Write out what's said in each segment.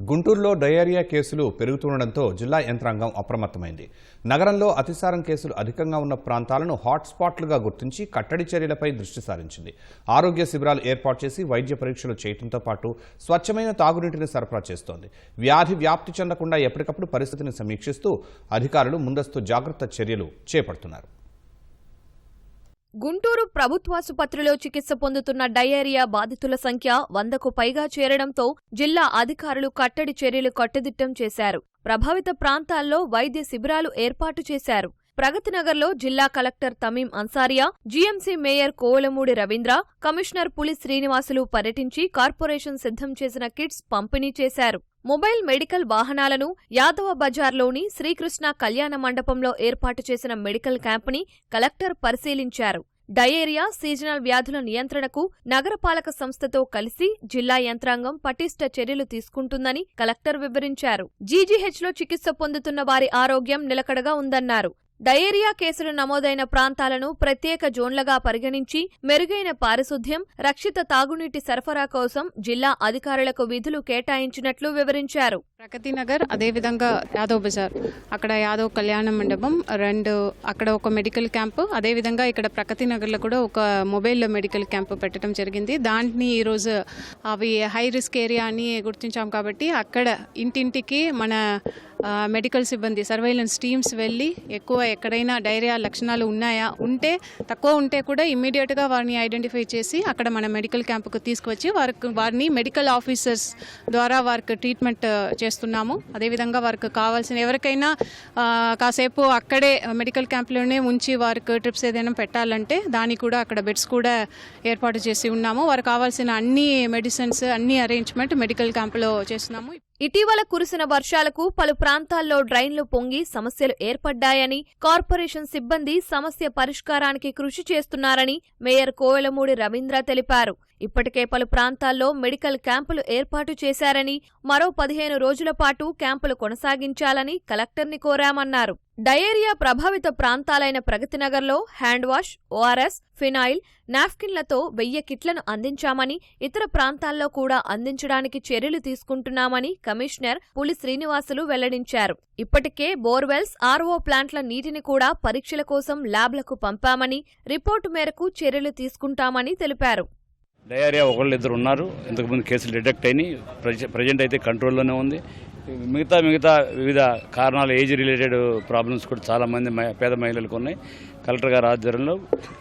గుంటూరులో డయేరియా కేసులు పెరుగుతుండటంతో జిల్లా యంత్రాంగం అప్రమత్తమైంది. నగరంలో అతిసారం కేసులు అధికంగా ఉన్న ప్రాంతాలను హాట్స్పాట్లుగా గుర్తించి కట్టడి చర్యలపై దృష్టి సారించింది. ఆరోగ్య శిబిరాలు ఏర్పాటు చేసి వైద్య పరీక్షలు చేయడంతో పాటు స్వచ్ఛమైన తాగునీటిని సరఫరా చేస్తోంది. వ్యాధి వ్యాప్తి చెందకుండా ఎప్పటికప్పుడు పరిస్థితిని సమీక్షిస్తూ అధికారులు ముందస్తు జాగ్రత్త చర్యలు చేపడుతున్నారు. గుంటూరు ప్రభుత్వాసుపత్రిలో చికిత్స పొందుతున్న డయేరియా బాధితుల సంఖ్య 100కు పైగా చేరడంతో జిల్లా అధికారులు కట్టడి చర్యలు కట్టుదిట్టం చేశారు. ప్రభావిత ప్రాంతాల్లో వైద్య శిబిరాలు ఏర్పాటు చేశారు. ప్రగతినగర్లో జిల్లా collector Tameem Ansariya, GMC mayor Kovelamudi Ravindra, commissioner Puli Srinivasulu పర్యటించి కార్పొరేషన్ సిద్ధం చేసిన కిట్స్ పంపిణీ చేశారు. మొబైల్ మెడికల్ వాహనాలను యాదవ బజార్లోని శ్రీకృష్ణ కళ్యాణ మండపంలో ఏర్పాటు చేసిన మెడికల్ క్యాంపుని కలెక్టర్ పరిశీలించారు. డయేరియా, సీజనల్ వ్యాధుల నియంత్రణకు నగరపాలక సంస్థతో కలిసి జిల్లా యంత్రాంగం పటిష్ట చర్యలు తీసుకుంటుందని కలెక్టర్ వివరించారు. జీజీహెచ్లో చికిత్స పొందుతున్న వారి ఆరోగ్యం నిలకడగా ఉందన్నారు. డయేరియా కేసులు నమోదైన ప్రాంతాలను ప్రత్యేక జోన్లుగా పరిగణించి మెరుగైన పారిశుద్ధ్యం, రక్షిత తాగునీటి సరఫరా కోసం జిల్లా అధికారులకు విధులు కేటాయించినట్లు వివరించారు. ప్రగతినగర్, అదేవిధంగా యాదవ్ బజార్, అక్కడ యాదవ్ కళ్యాణ మండపం 2, అక్కడ ఒక మెడికల్ క్యాంపు, అదేవిధంగా ఇక్కడ ప్రగతినగర్లో కూడా ఒక మొబైల్ మెడికల్ క్యాంపు పెట్టడం జరిగింది. దాన్ని ఈరోజు అవి హై రిస్క్ ఏరియా అని గుర్తించాం కాబట్టి అక్కడ ఇంటింటికి మన మెడికల్ సిబ్బంది సర్వైలెన్స్ టీమ్స్ వెళ్ళి ఎక్కువ ఎక్కడైనా డయేరియా లక్షణాలు ఉంటే తక్కువ ఉంటే కూడా ఇమ్మీడియట్గా వారిని ఐడెంటిఫై చేసి అక్కడ మన మెడికల్ క్యాంపుకు తీసుకువచ్చి వారిని మెడికల్ ఆఫీసర్స్ ద్వారా వారికి ట్రీట్మెంట్ చేస్తున్నాము. అదేవిధంగా వారికి కావాల్సిన ఎవరికైనా కాసేపు అక్కడే మెడికల్ క్యాంప్లోనే ఉంచి వారికి ట్రిప్స్ ఏదైనా పెట్టాలంటే దానికి కూడా అక్కడ బెడ్స్ కూడా ఏర్పాటు చేసి ఉన్నాము. వారికి కావాల్సిన అన్ని మెడిసిన్స్, అన్ని అరేంజ్మెంట్ మెడికల్ క్యాంపులో చేస్తున్నాము. ఇటీవల కురిసిన వర్షాలకు పలు ప్రాంతాల్లో డ్రైన్లు పొంగి సమస్యలు ఏర్పడ్డాయని, కార్పొరేషన్ సిబ్బంది సమస్య పరిష్కారానికి కృషి చేస్తున్నారని మేయర్ కోవెలమూడి రవీంద్ర తెలిపారు. ఇప్పటికే పలు ప్రాంతాల్లో మెడికల్ క్యాంపులు ఏర్పాటు చేశారని, మరో 15 రోజుల పాటు క్యాంపులు కొనసాగించాలని కలెక్టర్ని కోరామన్నారు. డయేరియా ప్రభావిత ప్రాంతాలైన ప్రగతినగర్లో హ్యాండ్ వాష్, ఓఆర్ఎస్, ఫినాయిల్, నాప్కిన్లతో 1000 కిట్లను అందించామని, ఇతర ప్రాంతాల్లో కూడా అందించడానికి చర్యలు తీసుకుంటున్నామని కమిషనర్ పులి శ్రీనివాసులు వెల్లడించారు. ఇప్పటికే బోర్వెల్స్, ఆర్ఓ ప్లాంట్ల నీటిని కూడా పరీక్షల కోసం ల్యాబ్లకు పంపామని, రిపోర్టు మేరకు చర్యలు తీసుకుంటామని తెలిపారు. డయేరియా 1-2 ఉన్నారు. ఇంతకుముందు కేసులు డిటెక్ట్ అయినాయి. ప్రజెంట్ అయితే కంట్రోల్లోనే ఉంది. మిగతా వివిధ కారణాలు, ఏజ్ రిలేటెడ్ ప్రాబ్లమ్స్ కూడా చాలామంది పేద మహిళలకు ఉన్నాయి. కలెక్టర్ గారి ఆధ్వర్యంలో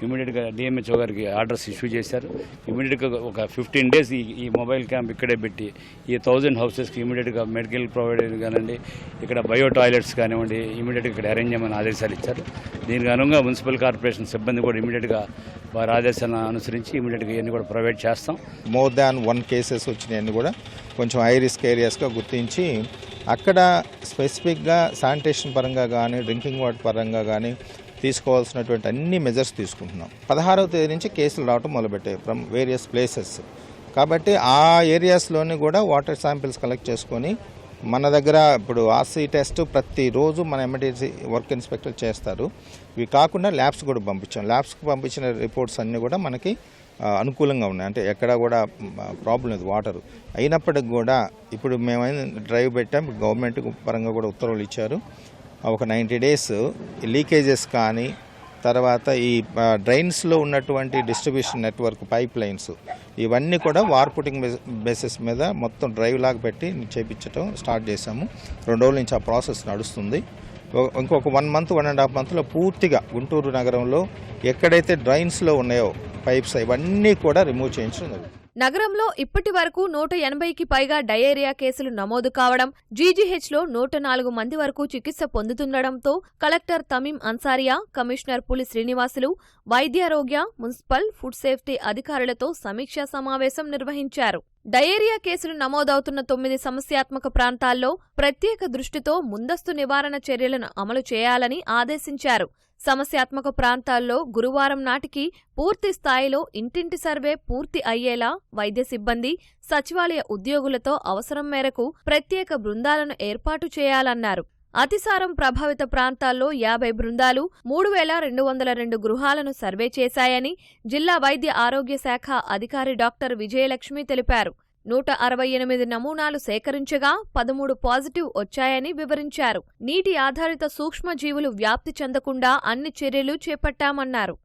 ఇమీడియట్గా డిఎంహెచ్ఓ గారికి ఆర్డర్స్ ఇష్యూ చేశారు. ఇమీడియట్గా ఒక 15 days ఈ మొబైల్ క్యాంప్ ఇక్కడే పెట్టి ఈ 1000 హౌసెస్కి ఇమీడియట్గా మెడికల్ ప్రొవైడర్ కానివ్వండి, ఇక్కడ బయో టాయిలెట్స్ కానివ్వండి, ఇమీడియట్గా ఇక్కడ అరేంజ్ చేయమని ఆదేశాలు ఇచ్చారు. దీనికి అనుగుణంగా మున్సిపల్ కార్పొరేషన్ సిబ్బంది కూడా ఇమీడియట్గా వారి ఆదేశాలను అనుసరించి ఇమీడియట్గా ఇవన్నీ కూడా ప్రొవైడ్ చేస్తాం. మోర్ దాన్ 1 కేసెస్ వచ్చినాయని కూడా కొంచెం హై రిస్క్ ఏరియాస్గా గుర్తించి అక్కడ స్పెసిఫిక్గా శానిటేషన్ పరంగా కానీ, డ్రింకింగ్ వాటర్ పరంగా కానీ తీసుకోవాల్సినటువంటి అన్ని మెజర్స్ తీసుకుంటున్నాం. 16వ తేదీ నుంచి కేసులు రావడం మొదలుపెట్టాయి ఫ్రమ్ వేరియస్ ప్లేసెస్. కాబట్టి ఆ ఏరియాస్లోని కూడా వాటర్ శాంపిల్స్ కలెక్ట్ చేసుకొని మన దగ్గర ఇప్పుడు ఆర్సీ టెస్ట్ ప్రతిరోజు మన ఎమర్జెన్సీ వర్క్ ఇన్స్పెక్టర్ చేస్తారు. ఇవి కాకుండా ల్యాబ్స్ కూడా పంపించాం. ల్యాబ్స్కి పంపించిన రిపోర్ట్స్ అన్నీ కూడా మనకి అనుకూలంగా ఉన్నాయి. అంటే ఎక్కడ కూడా ప్రాబ్లం లేదు వాటర్. అయినప్పటికి కూడా ఇప్పుడు మేమైనా డ్రైవ్ పెట్టాం. గవర్నమెంట్ పరంగా కూడా ఉత్తర్వులు ఇచ్చారు. ఒక 90 days లీకేజెస్ కానీ, తర్వాత ఈ డ్రైన్స్లో ఉన్నటువంటి డిస్ట్రిబ్యూషన్ నెట్వర్క్ పైప్ లైన్స్ ఇవన్నీ కూడా వార్ పుటింగ్ బేసిస్ మీద మొత్తం డ్రైవ్ లాగా పెట్టి చేయించడం స్టార్ట్ చేశాము. 2 రోజుల నుంచి ఆ ప్రాసెస్ నడుస్తుంది. ఇంకొక 1 month, 1.5 monthలో పూర్తిగా గుంటూరు నగరంలో ఎక్కడైతే డ్రైన్స్లో ఉన్నాయో పైప్స్ ఇవన్నీ కూడా రిమూవ్ చేయించడం జరుగుతుంది. నగరంలో ఇప్పటి వరకు 180కి పైగా డయేరియా కేసులు నమోదు కావడం, జీజీహెచ్లో 104 మంది వరకు చికిత్స పొందుతుండటంతో కలెక్టర్ తమీం అన్సారియా, కమిషనర్ పులి శ్రీనివాసులు వైద్యారోగ్య, మున్సిపల్, ఫుడ్ సేఫ్టీ అధికారులతో సమీక్షా సమావేశం నిర్వహించారు. డయేరియా కేసులు నమోదవుతున్న 9 సమస్యాత్మక ప్రాంతాల్లో ప్రత్యేక దృష్టితో ముందస్తు నివారణ చర్యలను అమలు చేయాలని ఆదేశించారు. సమస్యాత్మక ప్రాంతాల్లో గురువారం నాటికి పూర్తి స్థాయిలో ఇంటింటి సర్వే పూర్తి అయ్యేలా వైద్య సిబ్బంది, సచివాలయ ఉద్యోగులతో అవసరం మేరకు ప్రత్యేక బృందాలను ఏర్పాటు చేయాలన్నారు. అతిసారం ప్రభావిత ప్రాంతాల్లో 50 బృందాలు 3202 గృహాలను సర్వే చేశాయని జిల్లా వైద్య ఆరోగ్య శాఖ అధికారి డాక్టర్ విజయలక్ష్మి తెలిపారు. 168 నమూనాలు సేకరించగా 13 పాజిటివ్ వచ్చాయని వివరించారు. నీటి ఆధారిత సూక్ష్మజీవులు వ్యాప్తి చెందకుండా అన్ని చర్యలు చేపట్టామన్నారు.